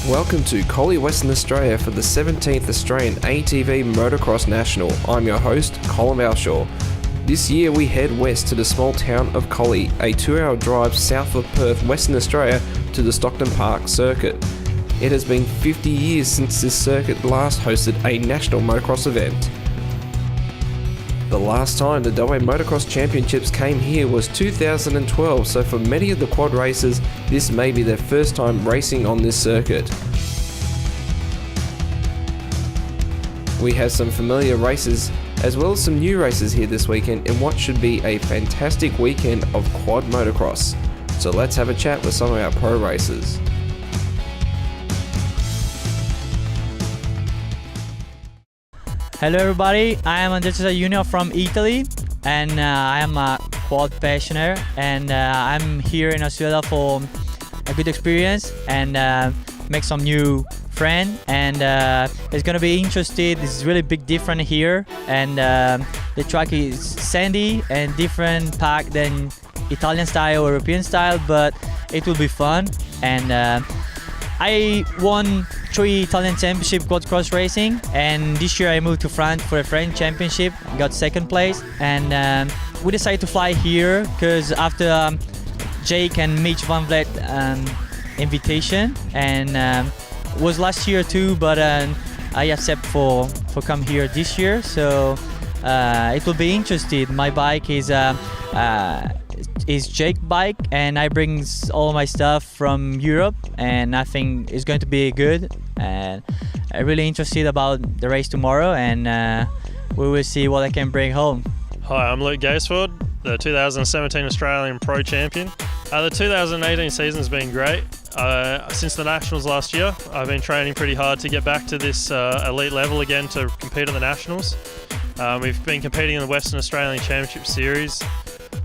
Welcome to Collie Western Australia for the 17th Australian ATV Motocross National. I'm your host, Colin Balshaw. This year we head west to the small town of Collie, a 2-hour drive south of Perth, Western Australia, to the Stockton Park circuit. It has been 50 years since this circuit last hosted a national motocross event. The last time the WA Motocross Championships came here was 2012, so for many of the quad racers, this may be their first time racing on this circuit. We have some familiar races as well as some new races here this weekend in what should be a fantastic weekend of quad motocross. So let's have a chat with some of our pro racers. Hello everybody, I am Andrea Junior from Italy and I am a quad passionaire and I'm here in Australia for a good experience and make some new friends and it's gonna be interesting. This is really big different here and the track is sandy and different pack than Italian style or European style, but it will be fun. And I won 3 Italian championship quad cross racing, and this year I moved to France for a French championship, got 2nd place, and we decided to fly here because after Jake and Mitch Van Vleet invitation, and was last year too, but I accept for come here this year, so it will be interesting. My bike is Jake bike and I brings all my stuff from Europe, and I think it's going to be good, and I'm really interested about the race tomorrow, and we will see what I can bring home. Hi, I'm Luke Gaisford, the 2017 Australian Pro Champion. The 2018 season's been great. Since the Nationals last year, I've been training pretty hard to get back to this elite level again to compete at the Nationals. We've been competing in the Western Australian Championship Series.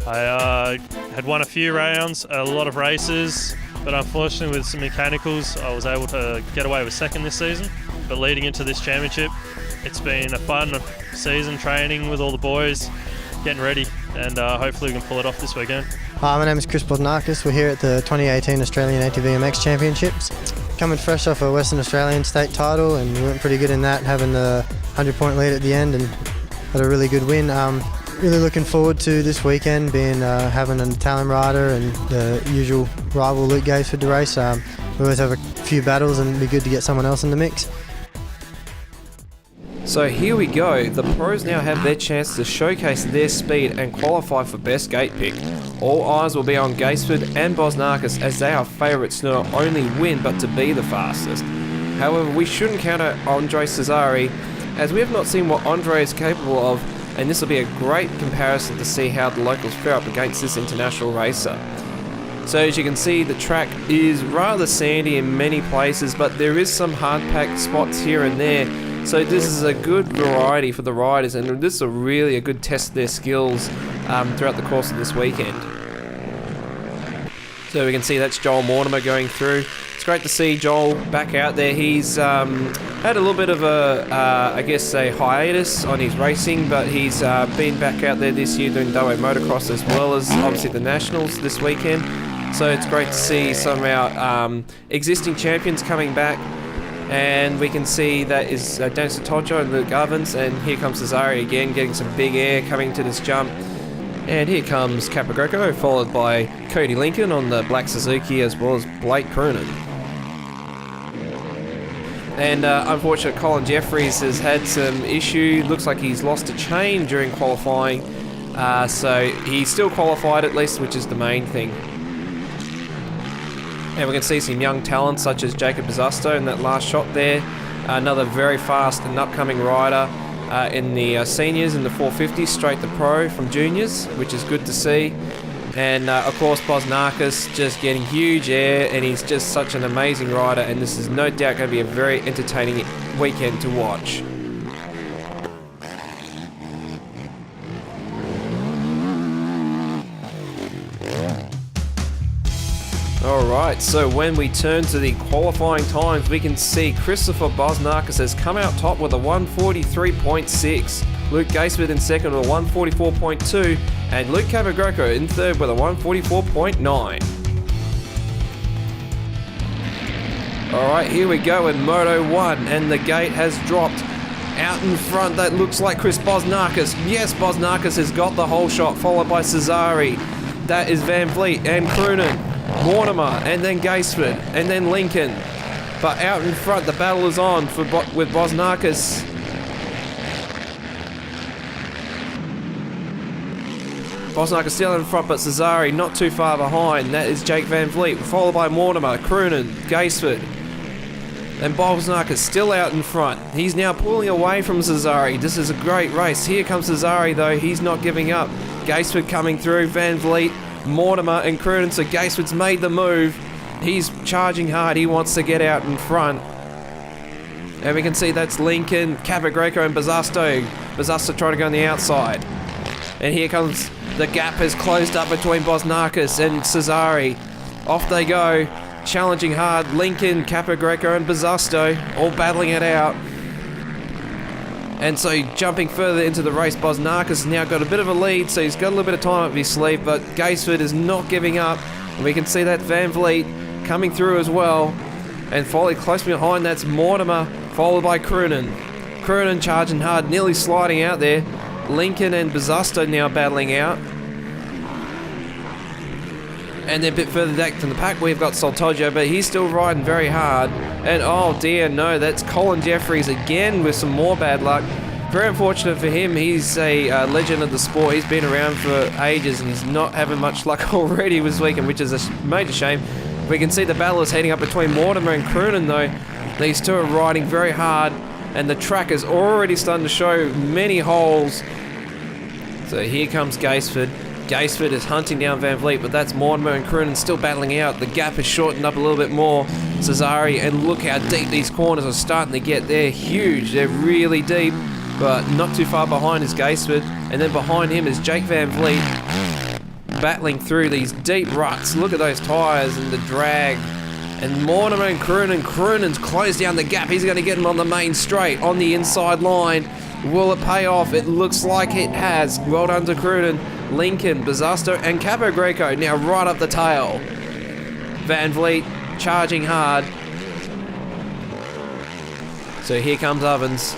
I had won a few rounds, a lot of races, but unfortunately with some mechanicals I was able to get away with 2nd this season. But leading into this championship, it's been a fun season training with all the boys, getting ready, and hopefully we can pull it off this weekend. Hi, my name is Chris Bosnakis. We're here at the 2018 Australian ATV MX Championships. Coming fresh off a Western Australian state title, and we went pretty good in that, having the 100-point lead at the end and had a really good win. Really looking forward to this weekend, being having an Italian rider and the usual rival Luke Gaisford to race. We always have a few battles and it'd be good to get someone else in the mix. So here we go, the pros now have their chance to showcase their speed and qualify for best gate pick. All eyes will be on Gaisford and Bosnakis as they are favourites to not only win but to be the fastest. However, we shouldn't count out Andre Cesari, as we have not seen what Andre is capable of, and this will be a great comparison to see how the locals fare up against this international racer. So as you can see, the track is rather sandy in many places, but there is some hard-packed spots here and there. So this is a good variety for the riders, and this is really a good test of their skills throughout the course of this weekend. So we can see that's Joel Mortimer going through. It's great to see Joel back out there. He's had a little bit of I guess a hiatus on his racing, but he's been back out there this year doing WA motocross as well as obviously the Nationals this weekend. So it's great to see some of our existing champions coming back. And we can see that is Dennis Tojo and Luke Ovens, and here comes Cesari again, getting some big air coming to this jump. And here comes Capogreco, followed by Cody Lincoln on the black Suzuki, as well as Blake Croonan. And unfortunately, Colin Jeffries has had some issue. Looks like he's lost a chain during qualifying. So he still qualified at least, which is the main thing. And we can see some young talents such as Jacob Bizasto in that last shot there. Another very fast and upcoming rider in the seniors in the 450 straight to pro from juniors, which is good to see. And of course Bosnakis just getting huge air, and he's just such an amazing rider, and this is no doubt going to be a very entertaining weekend to watch. Alright, so when we turn to the qualifying times, we can see Christopher Bosnakis has come out top with a 143.6. Luke Gaisford in second with a 144.2, and Luke Capogreco in third with a 144.9. Alright, here we go in Moto 1, and the gate has dropped. Out in front, that looks like Chris Bosnakis. Yes, Bosnakis has got the whole shot, followed by Cesari. That is Van Vliet and Croonen, Mortimer, and then Gaisford, and then Lincoln. But out in front, the battle is on with Bosnakis. Bosnakis still in front, but Cesari not too far behind. That is Jake Van Vliet, followed by Mortimer, Croonen, Gaisford. And Bosnakis still out in front. He's now pulling away from Cesari. This is a great race. Here comes Cesari though. He's not giving up. Gaisford coming through. Van Vliet, Mortimer and Croonen. So Gaisford's made the move. He's charging hard. He wants to get out in front. And we can see that's Lincoln, Capogreco and Bazasto. Bazasto trying to go on the outside. And here comes, the gap has closed up between Bosnakis and Cesari. Off they go. Challenging hard, Lincoln, Capogreco and Bazasto all battling it out. And so jumping further into the race, Bosnakis has now got a bit of a lead, so he's got a little bit of time up his sleeve, but Gaisford is not giving up. And we can see that Van Vliet coming through as well. And following close behind, that's Mortimer, followed by Croonen. Croonen charging hard, nearly sliding out there. Lincoln and Bazasto now battling out. And then a bit further back from the pack, we've got Soltoggio, but he's still riding very hard. And oh dear, no, that's Colin Jeffries again with some more bad luck. Very unfortunate for him. He's a legend of the sport. He's been around for ages and he's not having much luck already this weekend, which is a major shame. We can see the battle is heading up between Mortimer and Croonen though. These two are riding very hard and the track is already starting to show many holes. So here comes Gaisford. Gaisford is hunting down Van Vliet, but that's Mortimer and Croonen still battling out. The gap has shortened up a little bit more. Cesari, and look how deep these corners are starting to get. They're huge. They're really deep, but not too far behind is Gaisford. And then behind him is Jake Van Vliet, battling through these deep ruts. Look at those tyres and the drag. And Mortimer and Croonen's closed down the gap. He's going to get him on the main straight, on the inside line. Will it pay off? It looks like it has. Well done to Croonen. Lincoln, Bazasto and Capogreco now right up the tail. Van Vliet charging hard. So here comes Ovens.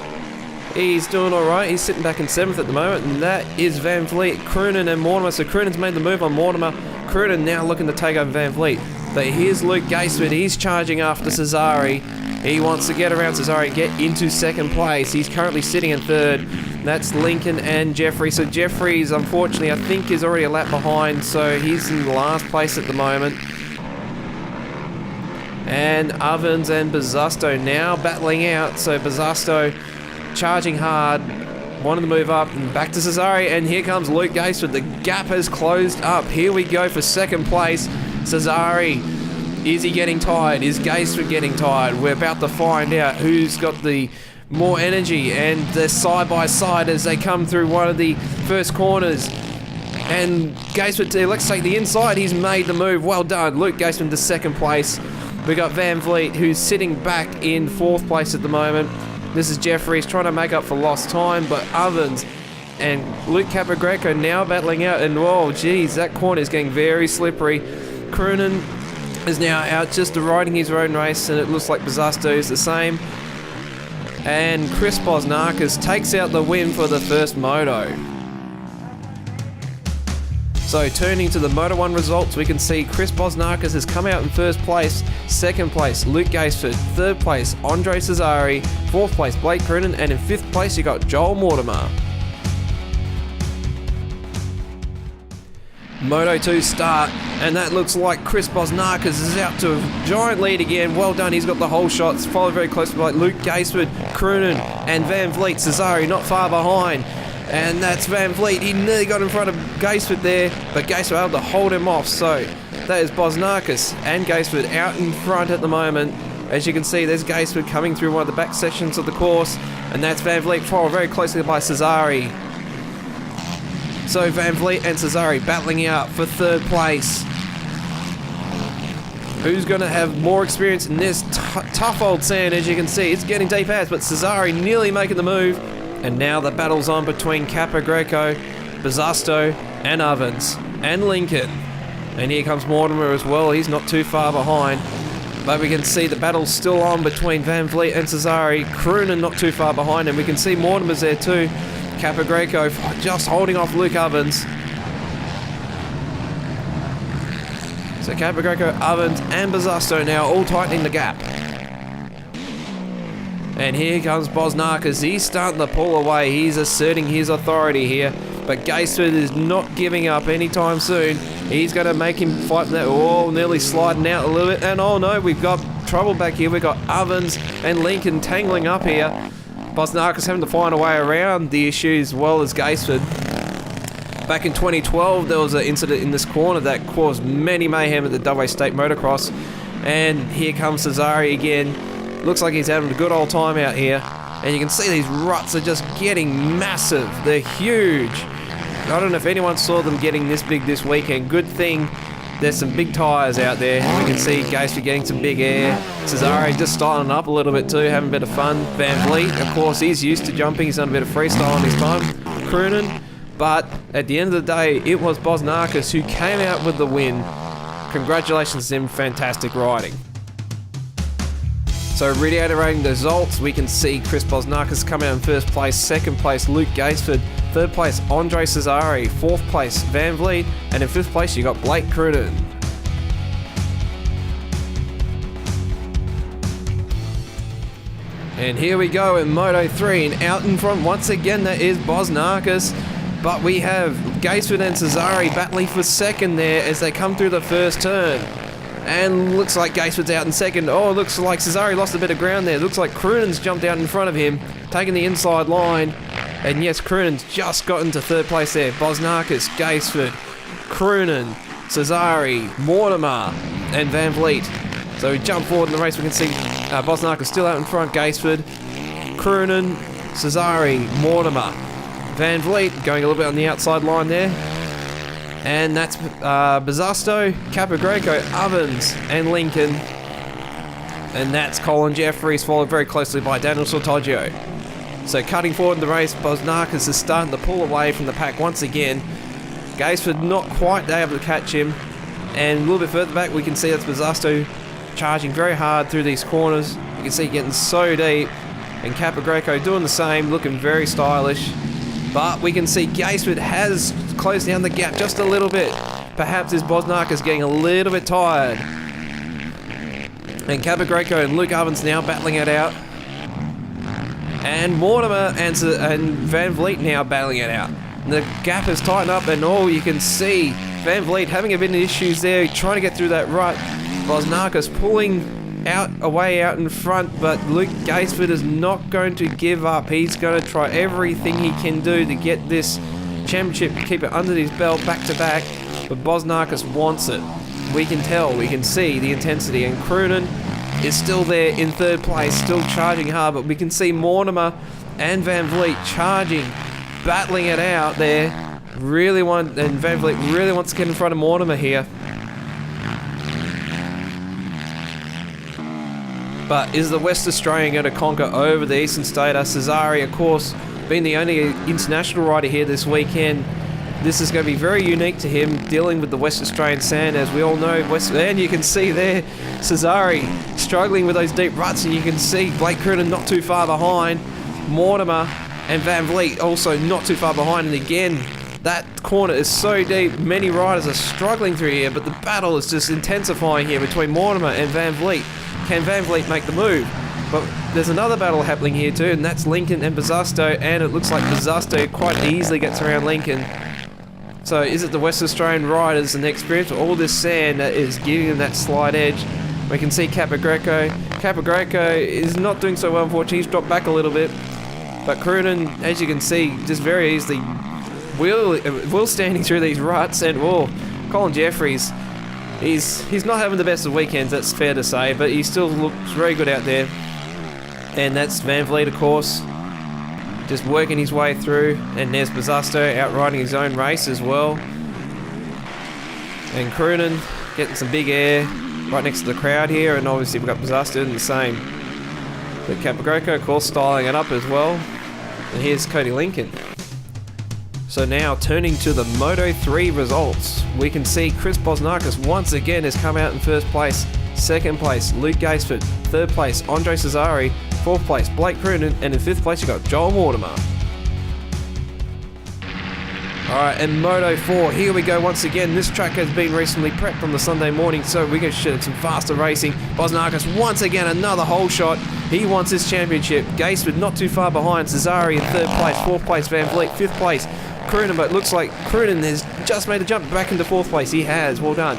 He's doing alright. He's sitting back in 7th at the moment, and that is Van Vliet, Croonen and Mortimer. So Croonen's made the move on Mortimer. Croonen now looking to take over Van Vliet. But here's Luke Gaisford. He's charging after Cesari. He wants to get around Cesari and get into 2nd place. He's currently sitting in 3rd. That's Lincoln and Jeffrey. So Jeffries, unfortunately, I think is already a lap behind. So he's in last place at the moment. And Ovens and Bazasto now battling out. So Bazasto charging hard. Wanted to move up and back to Cesari. And here comes Luke Gaisford. The gap has closed up. Here we go for 2nd place. Cesari. Is he getting tired? Is Gaisford getting tired? We're about to find out who's got the more energy, and they're side by side as they come through one of the first corners. And Gaisford elects to take the inside. He's made the move. Well done. Luke Gaisford to 2nd place. We got Van Vliet, who's sitting back in 4th place at the moment. This is Jeffries trying to make up for lost time, but Ovens and Luke Capogreco now battling out. And whoa, geez, that corner is getting very slippery. Croonen is now out just riding his own race, and it looks like Bazasto is the same. And Chris Bosnakis takes out the win for the first moto. So turning to the Moto 1 results, we can see Chris Bosnakis has come out in 1st place, 2nd place Luke Gaisford, 3rd place Andre Cesari, 4th place Blake Croonen, and in 5th place you got Joel Mortimer. Moto 2 start, and that looks like Chris Bosnakis is out to a giant lead again. Well done, he's got the whole shots, followed very closely by Luke Gaisford, Croonen and Van Vliet. Cesari not far behind, and that's Van Vliet. He nearly got in front of Gaisford there, but Gaisford able to hold him off. So that is Bosnakis and Gaisford out in front at the moment. As you can see, there's Gaisford coming through one of the back sections of the course, and that's Van Vliet followed very closely by Cesari. So Van Vliet and Cesari battling out for 3rd place. Who's going to have more experience in this tough old sand? As you can see, it's getting deep as, but Cesari nearly making the move. And now the battle's on between Capogreco, Bazasto and Ovens and Lincoln. And here comes Mortimer as well. He's not too far behind. But we can see the battle still on between Van Vliet and Cesare. Croonin not too far behind him. We can see Mortimer's there too. Capogreco just holding off Luke Ovens. So Capogreco, Ovens and Bosusto now all tightening the gap. And here comes Bosnarkas. He's starting to pull away. He's asserting his authority here. But Gaisford is not giving up anytime soon. He's going to make him fight that. Oh, nearly sliding out a little bit. And oh no, we've got trouble back here. We've got Ovens and Lincoln tangling up here. Bosnarkas having to find a way around the issue as well as Gaisford. Back in 2012, there was an incident in this corner that caused many mayhem at the WA State Motocross. And here comes Cesare again. Looks like he's having a good old time out here. And you can see these ruts are just getting massive. They're huge. I don't know if anyone saw them getting this big this weekend. Good thing there's some big tyres out there. We can see Gaisford getting some big air. Cesare just styling up a little bit too, having a bit of fun. Van Vliet, of course, he's used to jumping. He's done a bit of freestyle on his time. Croonin. But at the end of the day, it was Bosnarkas who came out with the win. Congratulations to him. Fantastic riding. So reiterating the results, we can see Chris Bosnarkas come out in first place, second place Luke Gaisford, third place Andre Cesare, fourth place Van Vliet, and in fifth place you got Blake Cruden. And here we go in Moto 3, and out in front once again that is Bosnarkas, but we have Gaisford and Cesare battling for second there as they come through the first turn. And looks like Gaisford's out in second. Oh, looks like Cesare lost a bit of ground there. Looks like Croonen's jumped out in front of him, taking the inside line. And yes, Croonen's just gotten to third place there. Bosnarkas, Gaisford, Croonen, Cesare, Mortimer, and Van Vliet. So we jump forward in the race. We can see Bosnarkas still out in front. Gaisford, Croonen, Cesare, Mortimer, Van Vliet going a little bit on the outside line there. And that's Bosusto, Capogreco, Ovens, and Lincoln. And that's Colin Jeffries, followed very closely by Daniel Sortoggio. So cutting forward in the race, Bosnarkas is starting to pull away from the pack once again. Gaisford not quite able to catch him. And a little bit further back, we can see that's Bosusto charging very hard through these corners. You can see getting so deep. And Capogreco doing the same, looking very stylish. But we can see Gaisford has closed down the gap just a little bit. Perhaps his Bosnarkas getting a little bit tired. And Capogreco and Luke Ovens now battling it out. And Mortimer and Van Vliet now battling it out. The gap has tightened up, and all you can see Van Vliet having a bit of issues there, trying to get through that rut. Bosnarkas pulling away out in front, but Luke Gaisford is not going to give up. He's going to try everything he can do to get this championship, keep it under his belt back to back, but Bosnarkas wants it. We can tell, we can see the intensity, and Croonen is still there in third place, still charging hard, but we can see Mortimer and Van Vliet charging, battling it out there. And Van Vliet really wants to get in front of Mortimer here. But is the West Australian going to conquer over the Eastern Stater? Cesare, of course, being the only international rider here this weekend, this is going to be very unique to him, dealing with the West Australian sand, as we all know. And you can see there, Cesare struggling with those deep ruts, and you can see Blake Cruden not too far behind. Mortimer and Van Vliet also not too far behind, and again, that corner is so deep, many riders are struggling through here, but the battle is just intensifying here between Mortimer and Van Vliet. Can Van Vliet make the move? But there's another battle happening here too, and that's Lincoln and Bosusto, and it looks like Bosusto quite easily gets around Lincoln. So is it the West Australian riders and the experience of all this sand that is giving them that slight edge? We can see Capogreco. Capogreco is not doing so well, unfortunately. He's dropped back a little bit. But Cruden, as you can see, just very easily wheel standing through these ruts, and Colin Jeffries, he's not having the best of weekends, that's fair to say, but he still looks very good out there. And that's Van Vliet, of course, just working his way through, and there's Bosusto out riding his own race as well. And Cruden getting some big air right next to the crowd here, and obviously we've got Bosusto doing the same. But Capogreco, of course, styling it up as well. And here's Cody Lincoln. So now turning to the Moto 3 results, we can see Chris Bosnarkas once again has come out in first place. Second place, Luke Gaisford. Third place, Andre Cesari. Fourth place, Blake Croonan. And in fifth place, you got Joel Mortimer. Alright, and Moto 4, here we go once again. This track has been recently prepped on the Sunday morning, so we're going to shoot some faster racing. Bosnakis once again, another hole shot. He wants his championship. Gaisford not too far behind. Cesari in third place. Fourth place, Van Vliet. Fifth place, Croonan, but it looks like Croonan has just made a jump back into fourth place. He has, well done.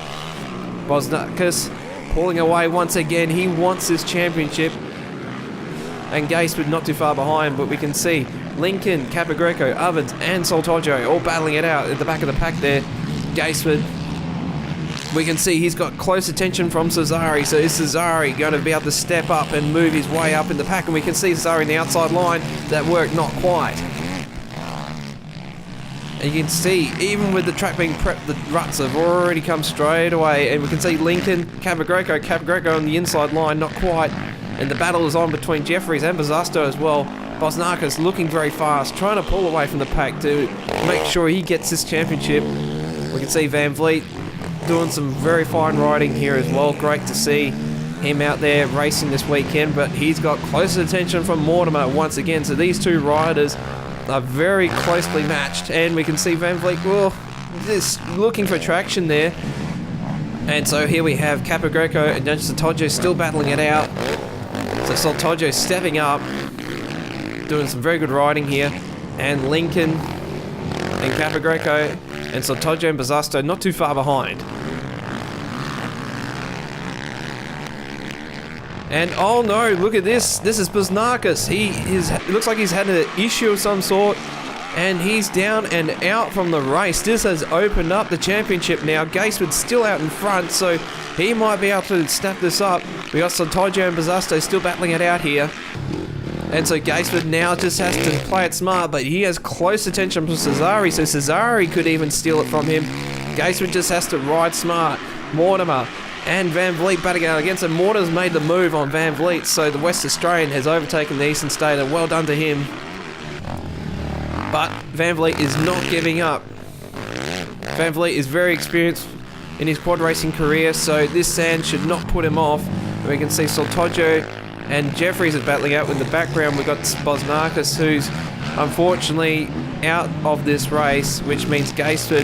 Bosnakis pulling away once again. He wants his championship. And Gaisford not too far behind, but we can see Lincoln, Capagreco, Ovens and Soltoggio all battling it out at the back of the pack there. Gaisford, we can see he's got close attention from Cesari, so is Cesari going to be able to step up and move his way up in the pack? And we can see Cesari in the outside line. That worked not quite. And you can see, even with the track being prepped, the ruts have already come straight away. And we can see Lincoln, Capagreco on the inside line, not quite. And the battle is on between Jeffries and Bazasto as well. Bosnakis looking very fast, trying to pull away from the pack to make sure he gets this championship. We can see Van Vliet doing some very fine riding here as well. Great to see him out there racing this weekend, but he's got close attention from Mortimer once again. So these two riders are very closely matched, and we can see Van Vliet, well, just looking for traction there. And so here we have Capagreco and Soltoggio still battling it out. So Soltoggio stepping up, doing some very good riding here, and Lincoln and Capagreco and Soltoggio and Bazasto not too far behind. And oh no, look at this. This is Bosnakis. It looks like he's had an issue of some sort, and he's down and out from the race. This has opened up the championship now. Gaisford's still out in front, so he might be able to snap this up. We got Soltoggio and Bazasto still battling it out here. And so Gaisford now just has to play it smart, but he has close attention from Cesari, so Cesari could even steal it from him. Gaisford just has to ride smart. Mortimer and Van Vliet batting out against him. Mortimer's made the move on Van Vliet, so the West Australian has overtaken the Eastern State, and well done to him. But Van Vliet is not giving up. Van Vliet is very experienced in his quad racing career, so this sand should not put him off. We can see Soltoggio and Jeffries is battling out. In the background we've got Bosnakis, who's unfortunately out of this race, which means Gaisford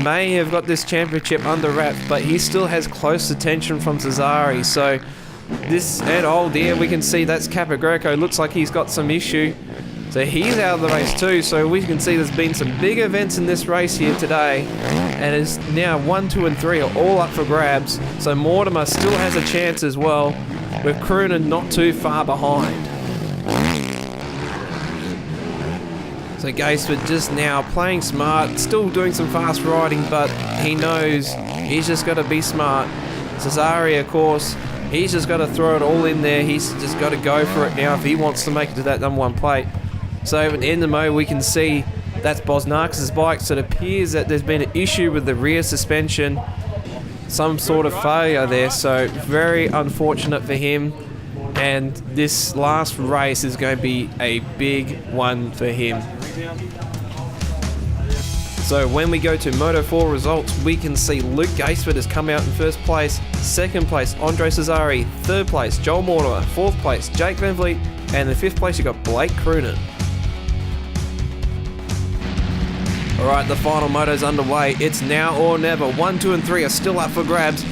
may have got this championship under wraps, but he still has close attention from Cesari. So this, and oh dear, we can see that's Capagreco. Looks like he's got some issue, so he's out of the race too. So we can see there's been some big events in this race here today, and it's now 1, 2 and 3 are all up for grabs. So Mortimer still has a chance as well, with Croonan not too far behind. So Gaisford just now playing smart, still doing some fast riding, but he knows he's just got to be smart. Cesari, of course, he's just got to throw it all in there. He's just got to go for it now if he wants to make it to that number one plate. So in the mode we can see that's Bosnakis' bike, so it appears that there's been an issue with the rear suspension, some sort of failure there, so very unfortunate for him, and this last race is going to be a big one for him. So when we go to Moto 4 results, we can see Luke Gaisford has come out in first place, second place Andre Cesari, third place Joel Mortimer, fourth place Jake Van Vliet, and in fifth place you got Blake Croonan. Alright, the final moto's underway. It's now or never. 1, 2 and 3 are still up for grabs.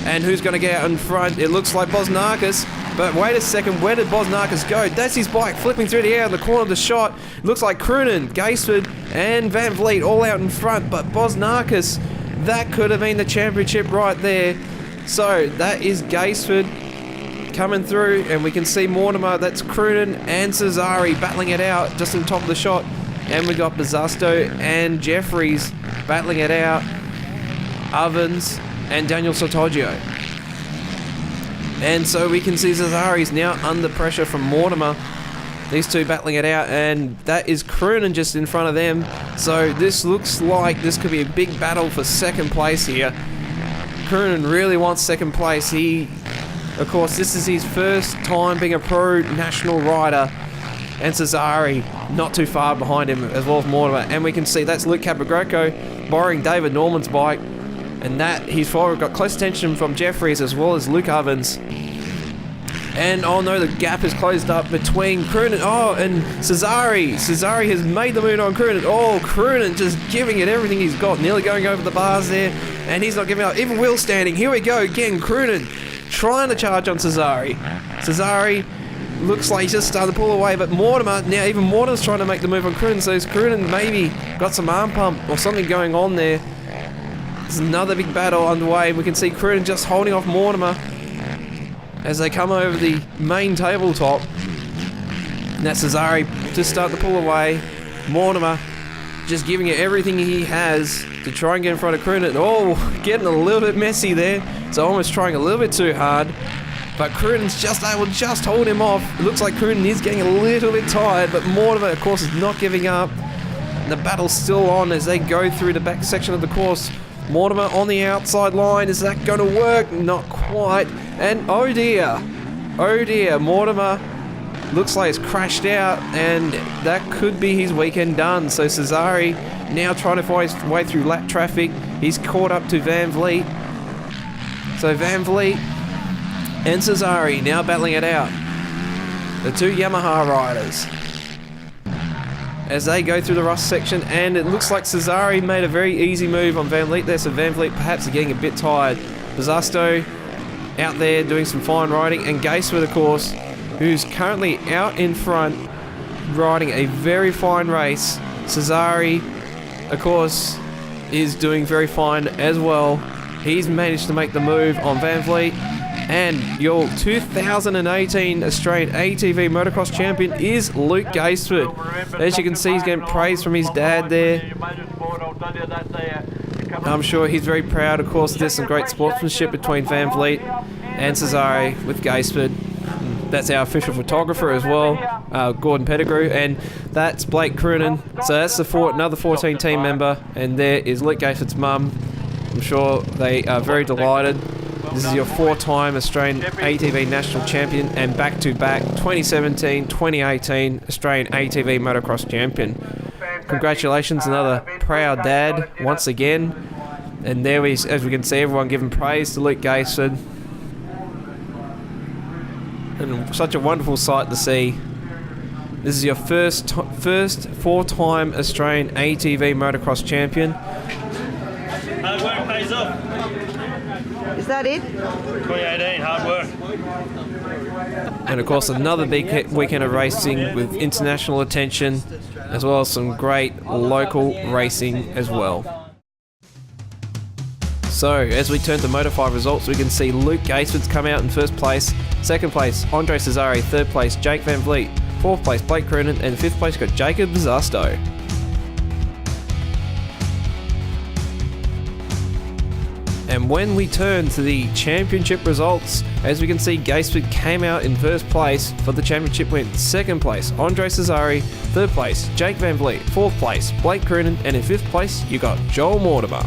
And who's going to get out in front? It looks like Bosnakis. But wait a second, where did Bosnakis go? That's his bike flipping through the air in the corner of the shot. It looks like Croonan, Gaisford and Van Vliet all out in front. But Bosnakis, that could have been the championship right there. So that is Gaisford coming through. And we can see Mortimer, that's Croonan and Cesari battling it out just on top of the shot. And we got Bazasto and Jeffries battling it out. Ovens and Daniel Soltoggio. And so we can see Cesari's now under pressure from Mortimer. These two battling it out, and that is Croonan just in front of them. So this looks like this could be a big battle for second place here. Croonan really wants second place. Of course, this is his first time being a pro national rider. And Cesari not too far behind him, as well as Mortimer. And we can see that's Luke Capagreco borrowing David Norman's bike. And that he's forward got close attention from Jeffries as well as Luke Ovens. And oh no, the gap is closed up between Croonan. Oh, and Cesare. Cesare has made the move on Croonan. Oh, Croonan just giving it everything he's got. Nearly going over the bars there. And he's not giving up. Even Will standing. Here we go again. Croonan trying to charge on Cesare. Cesare looks like he's just starting to pull away. But Mortimer, now even Mortimer's trying to make the move on Croonan. So Croonan maybe got some arm pump or something going on there. There's another big battle underway. We can see Croonan just holding off Mortimer as they come over the main tabletop. And that's Cesare just start to pull away. Mortimer just giving it everything he has to try and get in front of Croonan. Oh, getting a little bit messy there. So almost trying a little bit too hard. But Croonan's just able to just hold him off. It looks like Croonan is getting a little bit tired, but Mortimer, of course, is not giving up. And the battle's still on as they go through the back section of the course. Mortimer on the outside line. Is that going to work? Not quite. And oh dear, Mortimer looks like it's crashed out, and that could be his weekend done. So Cesare now trying to find his way through lap traffic. He's caught up to Van Vliet. So Van Vliet and Cesare now battling it out. The two Yamaha riders as they go through the rust section, and it looks like Cesare made a very easy move on Van Vliet there, so Van Vliet perhaps getting a bit tired. Bizasto out there doing some fine riding, and Gaisford, of course, who's currently out in front riding a very fine race. Cesare, of course, is doing very fine as well. He's managed to make the move on Van Vliet. And your 2018 Australian ATV Motocross Champion is Luke Gaisford. As you can see, he's getting praise from his dad there. I'm sure he's very proud. Of course, there's some great sportsmanship between Van Vliet and Cesare with Gaisford. That's our official photographer as well, Gordon Pettigrew, and that's Blake Croonan. So that's another 14 team member, and there is Luke Gaisford's mum. I'm sure they are very delighted. This is your 4-time Australian ATV National Champion and back-to-back 2017-2018 Australian ATV Motocross Champion. Congratulations, another proud dad once again. And there as we can see, everyone giving praise to Luke Gaisford. And such a wonderful sight to see. This is your first 4-time Australian ATV Motocross Champion. Hard work pays off. Is that it? 2018, hard work. And of course another big weekend of racing with international attention, as well as some great local racing as well. So as we turn to Moto 5 results, we can see Luke Gaisford's come out in first place. Second place, Andre Cesare. Third place, Jake Van Vliet. Fourth place, Blake Croonan. And fifth place got Jacob Bizasto. And when we turn to the championship results, as we can see, Gaisford came out in first place for the championship win. Second place, Andre Cesare. Third place, Jake Van Vliet. Fourth place, Blake Croonan. And in fifth place, you got Joel Mortimer.